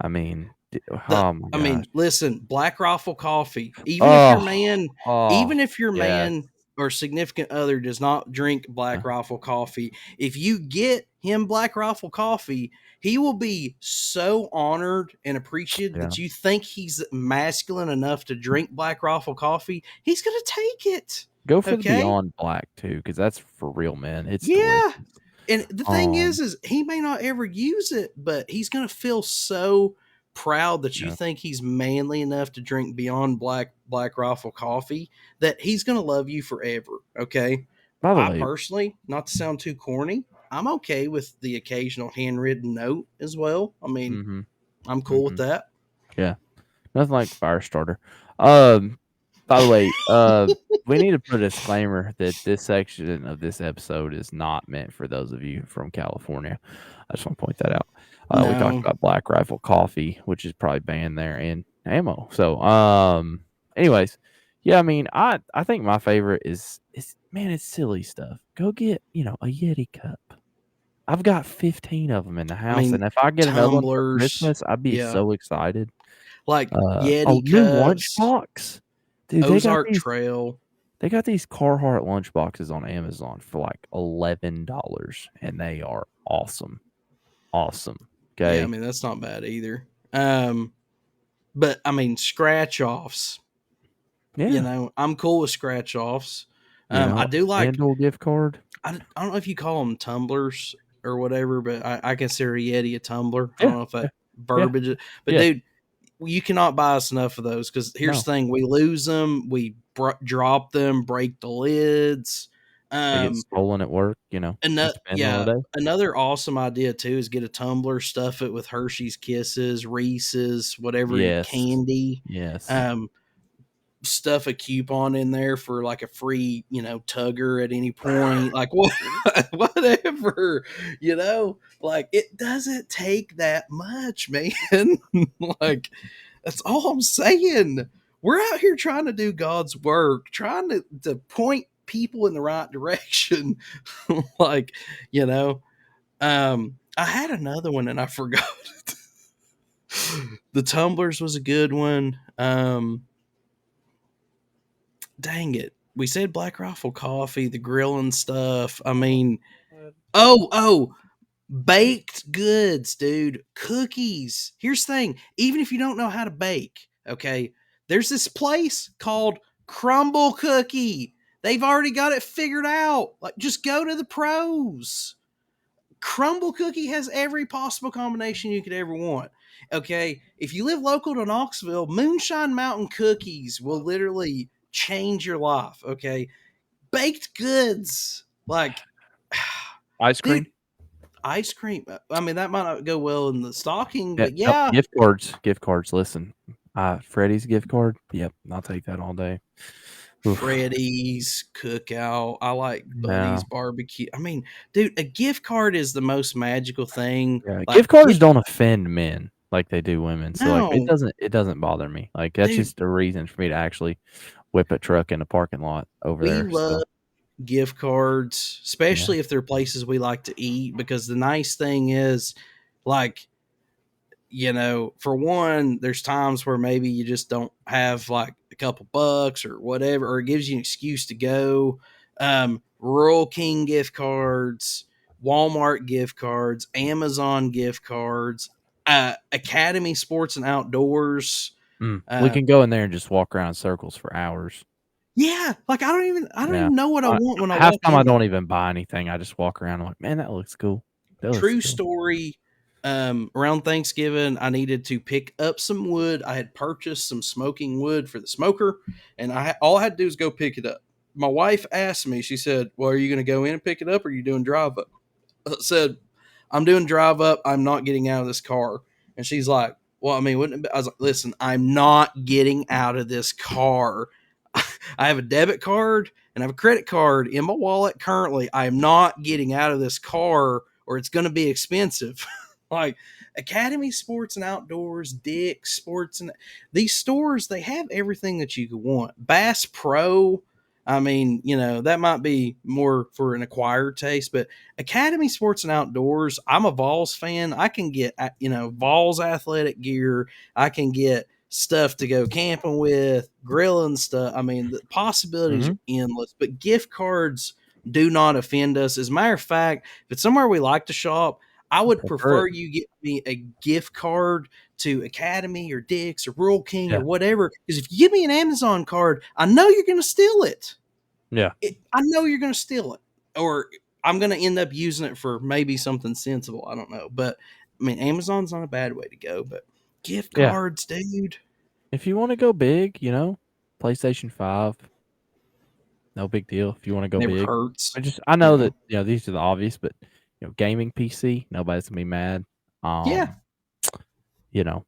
I mean, I gosh. mean, listen, Black Rifle coffee. Oh, Even if your yes. man or significant other does not drink Black Rifle coffee, if you get him Black Rifle coffee, he will be so honored and appreciated that you think he's masculine enough to drink Black Rifle coffee. He's gonna take it. Go for the Okay? Beyond Black too, because that's for real, man. It's Yeah. delicious. And the thing is he may not ever use it, but he's gonna feel so proud that you think he's manly enough to drink Beyond Black Rifle coffee that he's gonna love you forever. Okay. By the I way, personally, not to sound too corny, I'm okay with the occasional handwritten note as well. I mean, I'm cool with that. yeah, nothing like fire starter. By the way, we need to put a disclaimer that this section of this episode is not meant for those of you from California. I just want to point that out. We talked No. about Black Rifle coffee, which is probably banned there, and ammo. So, anyways, yeah, I mean, I think my favorite is man, it's silly stuff. Go get a Yeti cup. I've got 15 of them in the house, mean, and if I get another one for tumblers, Christmas, I'd be yeah. so excited. Like Yeti new cups, lunchbox. Dude, Ozark Trail. They got these Carhartt lunchboxes on Amazon for like $11, and they are awesome. Awesome. Okay. Yeah, I mean that's not bad either. But I mean scratch offs. Yeah. I'm cool with scratch offs. I do like Handle gift card. I don't know if you call them tumblers or whatever, but I consider a Yeti a tumbler. I don't know if that verbiage, but dude, you cannot buy us enough of those because here's the thing: we lose them, we drop them, break the lids. They get stolen at work, Another awesome idea too is get a tumbler, stuff it with Hershey's Kisses, Reese's, whatever candy. Yes. Stuff a coupon in there for like a free, tugger at any point, like whatever, like it doesn't take that much, man. Like that's all I'm saying. We're out here trying to do God's work, trying to point people in the right direction. Like, I had another one and I forgot it. The tumblers was a good one. Dang it. We said Black Rifle coffee, the grilling stuff. I mean, baked goods, dude. Cookies. Here's the thing. Even if you don't know how to bake, okay, there's this place called Crumble Cookie. They've already got it figured out. Like, just go to the pros. Crumble Cookie has every possible combination you could ever want. Okay, if you live local to Knoxville, Moonshine Mountain Cookies will literally change your life. Okay, baked goods like ice cream. Dude, ice cream. I mean, that might not go well in the stocking, but Gift cards. Listen, Freddy's gift card. Yep, I'll take that all day. Freddy's Cookout. I like Buddy's Barbecue. I mean, dude, a gift card is the most magical thing. Yeah, like, gift cards don't offend men like they do women. So like it doesn't bother me. Like that's just a reason for me to actually whip a truck in a parking lot over there. We love gift cards, especially if they're places we like to eat, because the nice thing is, like, for one, there's times where maybe you just don't have like a couple bucks or whatever, or it gives you an excuse to go. Rural King gift cards, Walmart gift cards, Amazon gift cards, Academy Sports and Outdoors. We can go in there and just walk around in circles for hours. Yeah, like I don't even know what I want when I half walk time in. I don't even buy anything. I just walk around. I'm like, man, that looks cool. True story. Around Thanksgiving, I needed to pick up some wood. I had purchased some smoking wood for the smoker, and all I had to do was go pick it up. My wife asked me, she said, well, are you going to go in and pick it up, or are you doing drive up? I said, I'm doing drive up. I'm not getting out of this car. And she's like, well, I mean, wouldn't it be? I was like, listen, I'm not getting out of this car. I have a debit card and I have a credit card in my wallet currently. I am not getting out of this car or it's going to be expensive. Like Academy Sports and Outdoors, Dick's Sports, and these stores, they have everything that you could want. Bass Pro, I mean, that might be more for an acquired taste, but Academy Sports and Outdoors, I'm a Vols fan. I can get, Vols athletic gear. I can get stuff to go camping with, grilling stuff. I mean, the possibilities are endless, but gift cards do not offend us. As a matter of fact, if it's somewhere we like to shop, I would prefer you get me a gift card to Academy or Dick's or Rural King or whatever. Because if you give me an Amazon card, I know you're going to steal it. Yeah. I know you're going to steal it. Or I'm going to end up using it for maybe something sensible. I don't know. But, I mean, Amazon's not a bad way to go. But gift cards, dude. If you want to go big, PlayStation 5. No big deal. If you want to go Never big. hurts. I know that, these are the obvious, but gaming PC, nobody's gonna be mad. Nobody's ever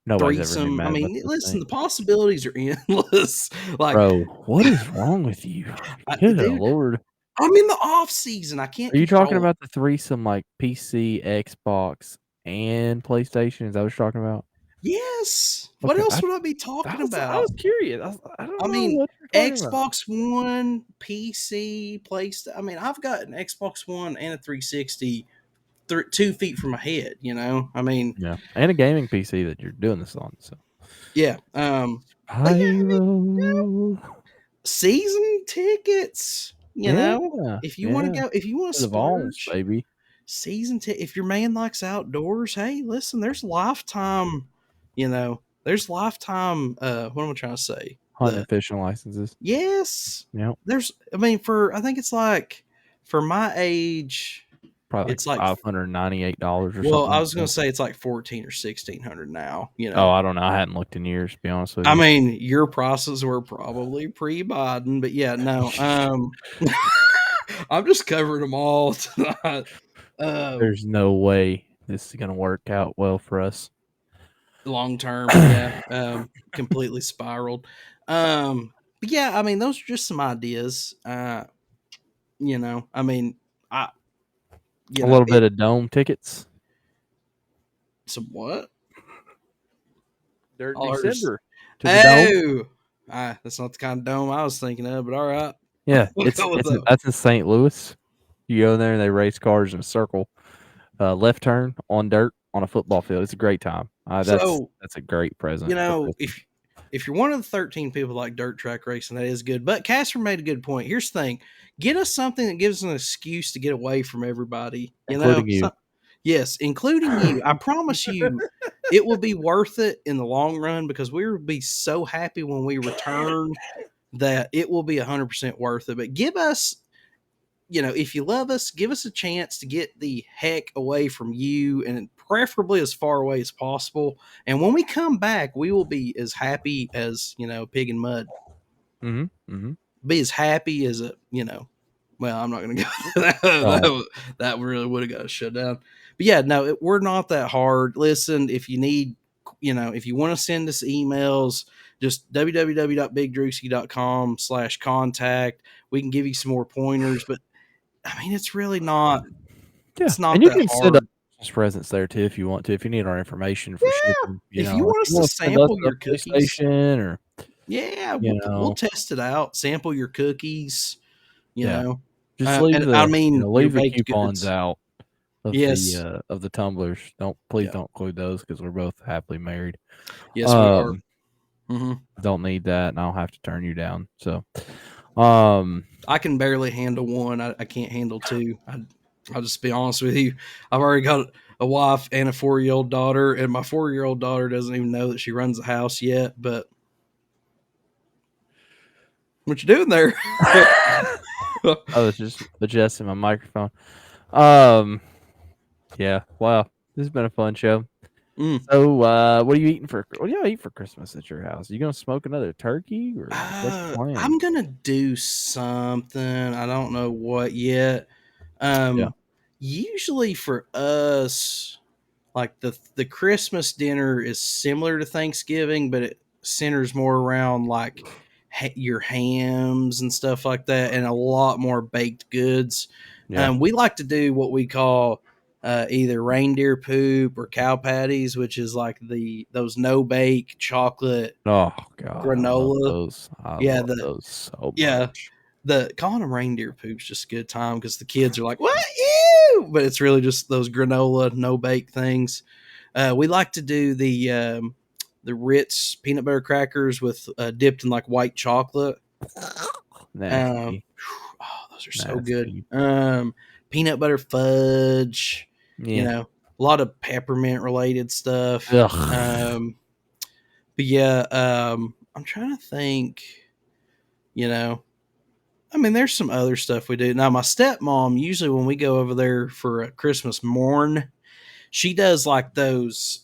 gonna be mad. I mean, listen, the possibilities are endless. Like, bro, what is wrong with you? Good Lord. I'm in the off season. I can't. Are you talking about the threesome like PC, Xbox, and PlayStation? Is that what you're talking about? Yes. What else would I be talking about? I was curious. I mean, Xbox One, PC, PlayStation. I mean, I've got an Xbox One and a 360 2 feet from my head, I mean, and a gaming PC that you're doing this on. So, yeah. Season tickets, if you want to go, if you want to splurge, baby. If your man likes outdoors, hey, listen, there's lifetime, there's lifetime, what am I trying to say? Hunting and fishing licenses. Yes. Yeah. I think it's like for my age, probably it's like $598 or something. Well, I was going to say it's like $1,400 or $1,600 now. Oh, I don't know. I hadn't looked in years, to be honest with you. I mean, your prices were probably pre-Biden, but yeah, no. I'm just covering them all tonight. There's no way this is going to work out well for us. Long term, yeah. Completely spiraled. But yeah, I mean, those are just some ideas. I mean, a little bit of dome tickets. Some what? They're December. That's not the kind of dome I was thinking of, but all right. Yeah, that's in St. Louis. You go there and they race cars in a circle, left turn on dirt on a football field. It's a great time. That's a great present. If you're one of the 13 people like dirt track racing, that is good. But Casper made a good point. Here's the thing: get us something that gives us an excuse to get away from everybody. Including you. Yes, including you. I promise you, it will be worth it in the long run because we will be so happy when we return that it will be 100% worth it. But give us, if you love us, give us a chance to get the heck away from you and preferably as far away as possible. And when we come back, we will be as happy as, pig in mud. Mm-hmm. Mm-hmm. Be as happy as well, I'm not going to go. That really would have got us shut down. But yeah, no, we're not that hard. Listen, if you need, if you want to send us emails, just www.bigdrewski.com/contact. We can give you some more pointers, but I mean, it's really not. Yeah. It's not and you that can hard. Send up presents there too if you want to. If you need our information for shipping, if you want us to sample your cookies, or we'll test it out. Sample your cookies. You know, just leave leave the coupons goods out of the tumblers. Don't include those because we're both happily married. Yes, we are. Don't need that, and I'll have to turn you down. So, I can barely handle one. I can't handle two. I'll just be honest with you. I've already got a wife and a 4-year-old daughter, and my 4-year-old daughter doesn't even know that she runs the house yet. But What you doing there? I was just adjusting my microphone. Yeah. Wow. This has been a fun show. So, what are you eating what do y'all eat for Christmas at your house? Are you gonna smoke another turkey, or what's the plan? I'm gonna do something. I don't know what yet. Usually for us, like the Christmas dinner is similar to Thanksgiving, but it centers more around like your hams and stuff like that, and a lot more baked goods. Yeah. We like to do what we call either reindeer poop or cow patties, which is like those no bake chocolate Oh God, I love granola. those. I Yeah, love those so yeah, much. the calling them reindeer poop's just a good time because the kids are like, "What? Ew!" But it's really just those granola no bake things. We like to do the Ritz peanut butter crackers with dipped in like white chocolate. Nasty. Oh, those are so good. Nasty. Peanut butter fudge. You Yeah. know, a lot of peppermint related stuff. Ugh. But yeah, I'm trying to think. I mean, there's some other stuff we do. Now, my stepmom, usually when we go over there for a Christmas morn, she does like those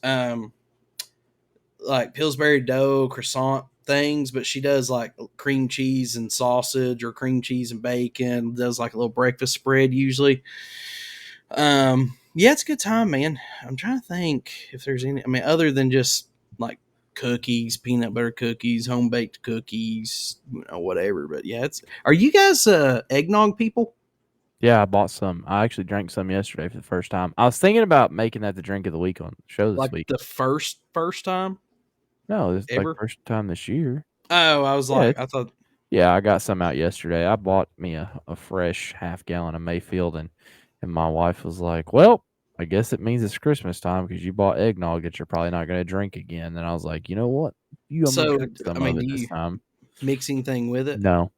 like Pillsbury dough croissant things, but she does like cream cheese and sausage or cream cheese and bacon, does like a little breakfast spread usually. Yeah, it's a good time, man. I'm trying to think if there's any, I mean, other than just like cookies, peanut butter cookies, home baked cookies, whatever. But yeah, are you guys eggnog people? Yeah, I bought some. I actually drank some yesterday for the first time. I was thinking about making that the drink of the week on the show this Like week. the first time? No, this is like Ever? first time this year. Oh, I was like, I thought. Yeah, I got some out yesterday. I bought me a fresh half gallon of Mayfield, and my wife was like, "Well, I guess it means it's Christmas time because you bought eggnog that you're probably not going to drink again." And I was like, "You know what? You So, undercooked some I mean, of it do this you time." mixing thing with it? No,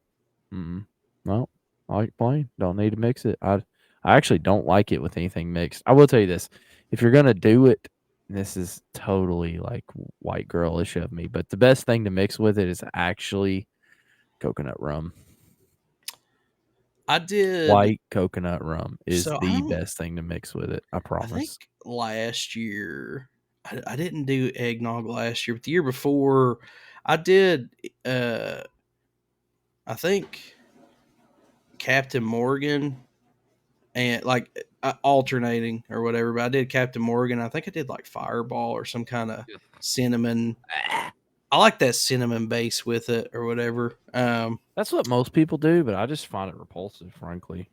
no, I like plain. Don't need to mix it. I actually don't like it with anything mixed. I will tell you this: if you're gonna do it, this is totally like white girlish of me, but the best thing to mix with it is actually coconut rum. I did. White coconut rum is So the best thing to mix with it. I I promise. think last year I didn't do eggnog last year, but the year before I did. I think Captain Morgan and like alternating or whatever. But I did Captain Morgan. I think I did like Fireball or some kind of cinnamon. I like that cinnamon base with it or whatever. That's what most people do, but I just find it repulsive, frankly.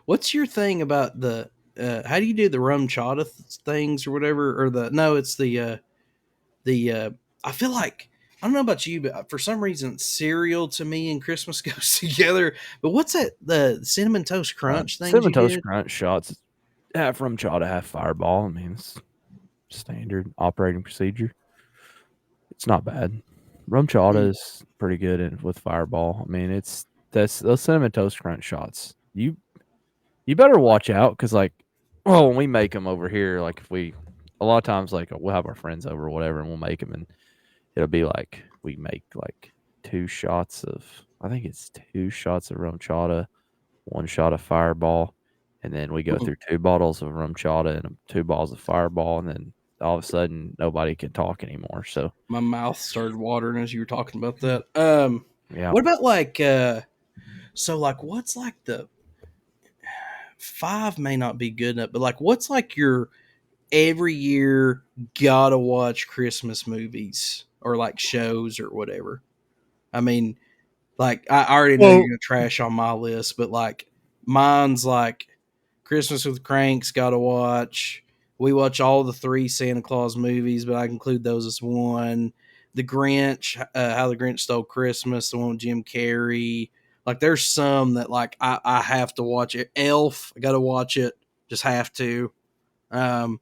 What's your thing about the? How do you do the rum chata things or whatever? Or it's the. I feel like I don't know about you, but for some reason cereal to me and Christmas goes together. But what's that? The cinnamon toast crunch thing? Cinnamon toast crunch shots, half rum chata, half Fireball. I mean, it's standard operating procedure. It's not bad. Rum chata is pretty good with Fireball. I mean, that's those cinnamon toast crunch shots. You better watch out because, like, well, when we make them over here, like a lot of times, like we'll have our friends over or whatever, and we'll make them, and it'll be like we make like 2 shots of, I think it's 2 shots of rum chata, 1 shot of Fireball, and then we go through 2 bottles of rum chata and 2 bottles of Fireball, and then all of a sudden nobody can talk anymore. So my mouth started watering as you were talking about that. yeah. What about like so like what's like the 5 may not be good enough, but like what's like your every year gotta watch Christmas movies or like shows or whatever? I mean, like I already know you're gonna trash on my list, but like mine's like Christmas with Cranks, gotta watch. We watch all the 3 Santa Claus movies, but I include those as one. The Grinch, How the Grinch Stole Christmas, the one with Jim Carrey. Like there's some that like I have to watch it. Elf, I gotta watch it. Just have to. When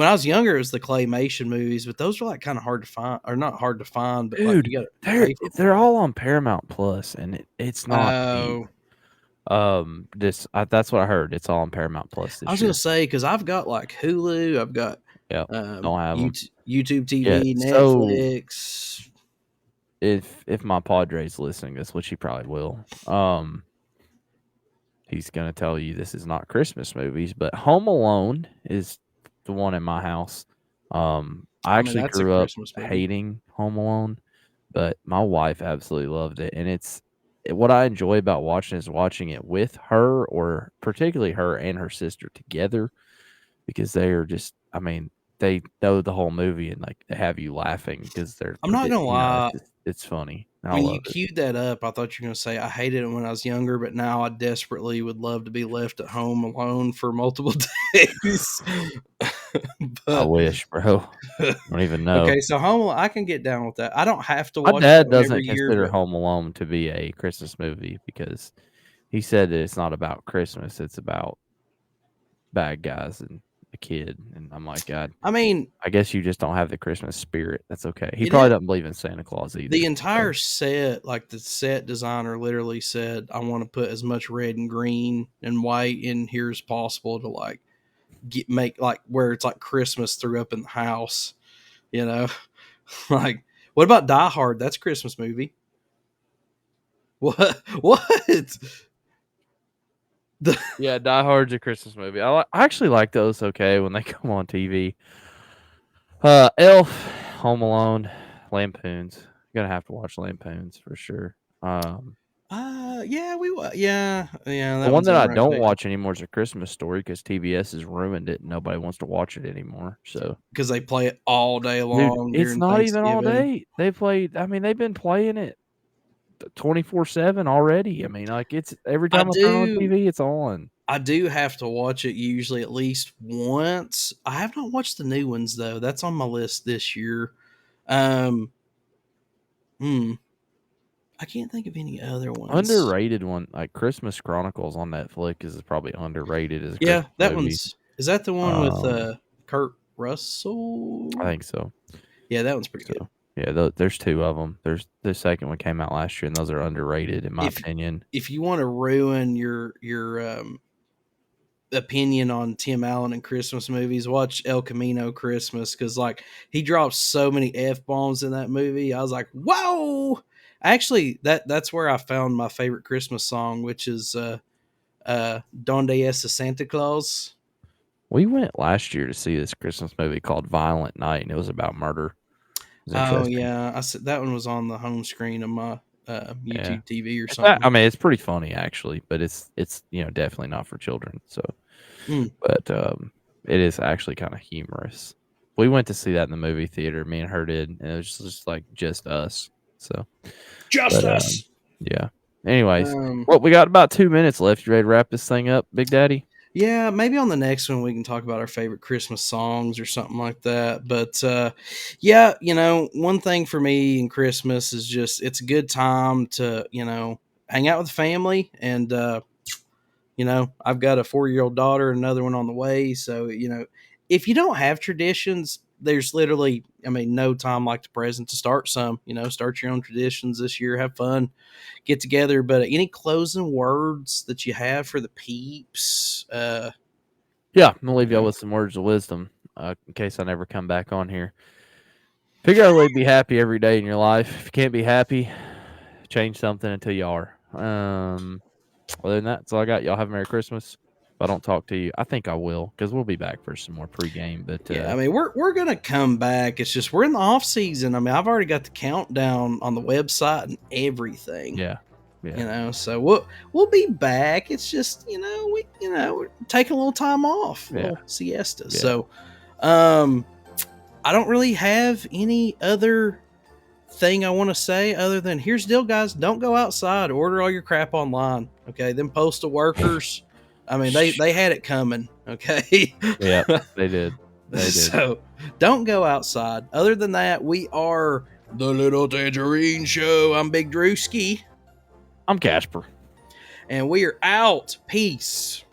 I was younger, it was the claymation movies, but those were like kind of hard to find, or not hard to find, but Dude, like you got they're all on Paramount Plus, and it's not cheap. That's what I heard. It's all on Paramount Plus this I was year. gonna say because I've got like Hulu, I've got don't have them. YouTube TV, Yeah, Netflix. if my Padre's listening to this, which he probably will, he's gonna tell you this is not Christmas movies, but Home Alone is the one in my house. I actually that's a grew up Christmas movie. hating Home Alone, but my wife absolutely loved it, and what I enjoy about watching is watching it with her, or particularly her and her sister together, because they are just, I mean, they know the whole movie and like they have you laughing because they're. I'm not gonna lie. It's funny. I When love you it. queued that up, I thought you were going to say, I hated it when I was younger, but now I desperately would love to be left at home alone for multiple days. I wish, bro. I don't even know. Okay, so Home Alone, I can get down with that. I don't have to My watch dad it doesn't every year. consider But Home Alone to be a Christmas movie because he said that it's not about Christmas. It's about bad guys and a kid. And I'm like, God, I mean, I guess you just don't have the Christmas spirit. That's okay. He It probably is- doesn't believe in Santa Claus either. the entire set, like the set designer literally said, I want to put as much red and green and white in here as possible to like make like where it's like Christmas threw up in the house, you know? Like, what about Die Hard? That's a Christmas movie. What? Yeah, Die Hard's a Christmas movie. I actually like those okay when they come on TV. Elf, Home Alone, Lampoons. Gonna have to watch Lampoons for sure. Yeah, yeah. The one that I don't watch anymore is A Christmas Story because TBS has ruined it and nobody wants to watch it anymore. So because they play it all day dude, long. it's during not even all Thanksgiving. day. They've been playing it 24/7 already. I mean, like it's every time I turn on TV, it's on. I do have to watch it usually at least once. I have not watched the new ones though. That's on my list this year. I can't think of any other ones. Underrated one, like Christmas Chronicles on Netflix is probably underrated as a Christmas that movie. Is that the one with Kurt Russell? I think so. Yeah, that one's pretty good. Yeah, there's two of them. There's the second one came out last year, and those are underrated in my opinion. If you want to ruin your opinion on Tim Allen and Christmas movies, watch El Camino Christmas because like he drops so many F-bombs in that movie. I was like, whoa! Actually, that's where I found my favorite Christmas song, which is Donde Está Santa Claus. We went last year to see this Christmas movie called Violent Night, and it was about murder. Oh yeah, I said that one was on the home screen of my YouTube TV or something. I mean, it's pretty funny actually, but it's definitely not for children. So, but it is actually kind of humorous. We went to see that in the movie theater. Me and her did, and it was just like just us. So, us. Yeah. Anyways, well, we got about 2 minutes left. You ready to wrap this thing up, Big Daddy? Yeah, maybe on the next one we can talk about our favorite Christmas songs or something like that. But yeah, one thing for me in Christmas is just it's a good time to, hang out with family. And, I've got a 4-year-old daughter, another one on the way. So, if you don't have traditions, there's literally, no time like the present to start some, start your own traditions this year, have fun, get together. But any closing words that you have for the peeps? Yeah, I'm gonna leave y'all with some words of wisdom in case I never come back on here. Figure out a way to be happy every day in your life. If you can't be happy, change something until you are. Other than that, that's all I got. Y'all have a Merry Christmas. If I don't talk to you, I think I will because we'll be back for some more pregame. But yeah, we're gonna come back. It's just we're in the off season. I've already got the countdown on the website and everything. Yeah. So we'll be back. It's just we're taking a little time off, a little siesta. Yeah. So, I don't really have any other thing I want to say other than here's the deal, guys. Don't go outside. Order all your crap online. Okay, them postal workers. They had it coming. Okay. Yeah, they did. They did. So don't go outside. Other than that, we are the Little Tangerine Show. I'm Big Drewski. I'm Casper. And we are out. Peace.